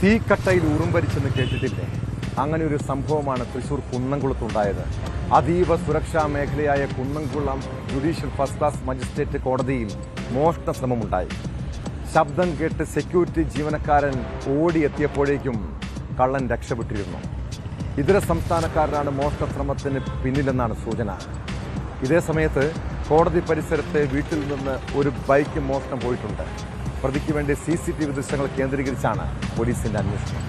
തീക്കട്ടയിൽ ഉറുമ്പരിച്ചെന്ന് കേട്ടിട്ടില്ലേ? അങ്ങനെ ഒരു സംഭവമാണ് തൃശൂർ കുന്നംകുളത്തുണ്ടായത്. അതീവ സുരക്ഷാ മേഖലയായ Kunnamkulam judicial first class magistrate കോടതിയിൽ മോഷണ ശ്രമമുണ്ടായി. ശബ്ദം കേട്ട് സെക്യൂരിറ്റി ജീവനക്കാരൻ ഓടിയെത്തിയപ്പോഴേക്കും കള്ളൻ രക്ഷപ്പെട്ടിരുന്നു. ഇതര സംസ്ഥാനക്കാരനാണ് മോഷണ ശ്രമത്തിന് പിന്നിലെന്നാണ് സൂചന. ഇതേ സമയത്ത് കോടതി പരിസരത്തെ വീട്ടിൽ നിന്ന് ഒരു ബൈക്ക് മോഷണം പോയിട്ടുണ്ട്. പ്രതിക്ക് വേണ്ടി CCTV ദൃശ്യങ്ങൾ കേന്ദ്രീകരിച്ചാണ് പോലീസിന്റെ അന്വേഷണം.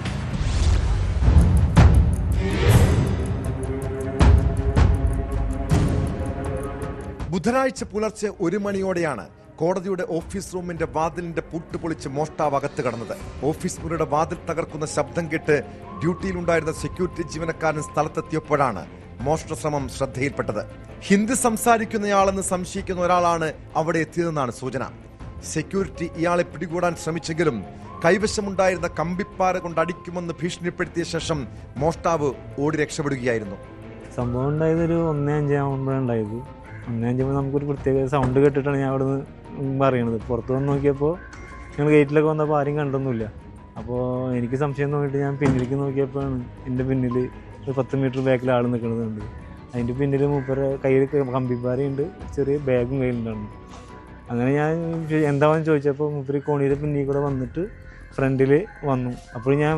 ബുധനാഴ്ച പുലർച്ചെ 1 മണിയോടെയാണ് കോടതിയുടെ ഓഫീസ് റൂമിന്റെ വാതിലിന്റെ പൂട്ട് പൊളിച്ച് മോഷ്ടാവ് അകത്ത് കടന്നത്. ഓഫീസ് മുറിയുടെ വാതിൽ തകർക്കുന്ന ശബ്ദം കേട്ട് ഡ്യൂട്ടിയിലുണ്ടായിരുന്ന സെക്യൂരിറ്റി ജീവനക്കാരൻ സ്ഥലത്തെത്തിയപ്പോഴാണ് മോഷണ ശ്രമം ശ്രദ്ധയിൽപ്പെട്ടത്. ഹിന്ദി സംസാരിക്കുന്നയാളെന്ന് സംശയിക്കുന്ന ഒരാളാണ് അവിടെ എത്തിയതെന്നാണ് സൂചന. സെക്യൂരിറ്റി ഇയാളെ പിടികൂടാൻ ശ്രമിച്ചെങ്കിലും കൈവശമുണ്ടായിരുന്ന കമ്പിപ്പാര കൊണ്ട് അടിക്കുമെന്ന് ഭീഷണിപ്പെടുത്തിയ ശേഷം മോഷ്ടാവ് ഓടി രക്ഷപ്പെടുകയായിരുന്നു. സംഭവം ഉണ്ടായത് ഒരു 1:05 ആകുമ്പോഴുണ്ടായത്. 1:05 നമുക്കൊരു പ്രത്യേക സൗണ്ട് കേട്ടിട്ടാണ് ഞാൻ അവിടെ നിന്ന് പറയണത്. പുറത്ത് വന്ന് നോക്കിയപ്പോൾ ഞങ്ങൾ ഗേറ്റിലൊക്കെ വന്നപ്പോൾ ആരും കണ്ടൊന്നുമില്ല. അപ്പോൾ എനിക്ക് സംശയം തോന്നിയിട്ട് ഞാൻ പിന്നിലേക്ക് നോക്കിയപ്പോഴാണ് എൻ്റെ പിന്നിൽ ഒരു 10 മീറ്റർ ബാക്കിൽ ആൾ നിൽക്കുന്നതുണ്ട്. അതിൻ്റെ പിന്നിൽ മൂപ്പരെ കയ്യിൽ കമ്പിപ്പാരയുണ്ട്, ചെറിയ ബാഗും കയ്യിലുണ്ടായിരുന്നു. അങ്ങനെ ഞാൻ എന്താണെന്ന് ചോദിച്ചപ്പോൾ മൂപ്പര് കോണിയുടെ പിന്നിൽ കൂടെ വന്നിട്ട് ഫ്രണ്ടിൽ വന്നു. അപ്പോൾ ഞാൻ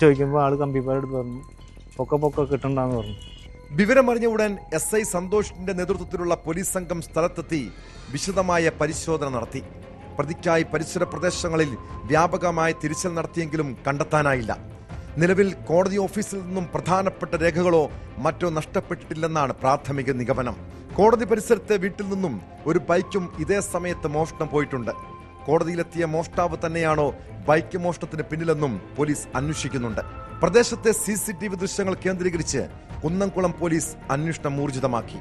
ചോദിക്കുമ്പോൾ ആൾ കമ്പിപ്പാര എടുത്ത് പറഞ്ഞു, പൊക്ക കിട്ടണ്ടെന്ന് പറഞ്ഞു. വിവരമറിഞ്ഞ ഉടൻ SI സന്തോഷിന്റെ നേതൃത്വത്തിലുള്ള പോലീസ് സംഘം സ്ഥലത്തെത്തി വിശദമായ പരിശോധന നടത്തി. പ്രതിക്കായി പരിസര പ്രദേശങ്ങളിൽ വ്യാപകമായ തിരച്ചിൽ നടത്തിയെങ്കിലും കണ്ടെത്താനായില്ല. നിലവിൽ കോടതി ഓഫീസിൽ നിന്നും പ്രധാനപ്പെട്ട രേഖകളോ മറ്റോ നഷ്ടപ്പെട്ടിട്ടില്ലെന്നാണ് പ്രാഥമിക നിഗമനം. കോടതി പരിസരത്തെ വീട്ടിൽ നിന്നും ഒരു ബൈക്കും ഇതേ സമയത്ത് മോഷണം പോയിട്ടുണ്ട്. കോടതിയിലെത്തിയ മോഷ്ടാവ് തന്നെയാണോ ബൈക്ക് മോഷണത്തിന് പിന്നിലെന്നും പോലീസ് അന്വേഷിക്കുന്നുണ്ട്. പ്രദേശത്തെ CCTV ദൃശ്യങ്ങൾ കേന്ദ്രീകരിച്ച് കുന്നംകുളം പോലീസ് അന്വേഷണം ഊർജിതമാക്കി.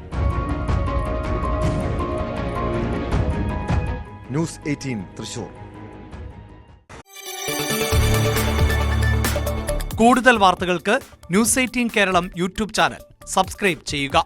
ന്യൂസ് 18 തൃശൂർ. കൂടുതൽ വാർത്തകൾക്ക് News 18 Keralam YouTube channel subscribe ചെയ്യുക.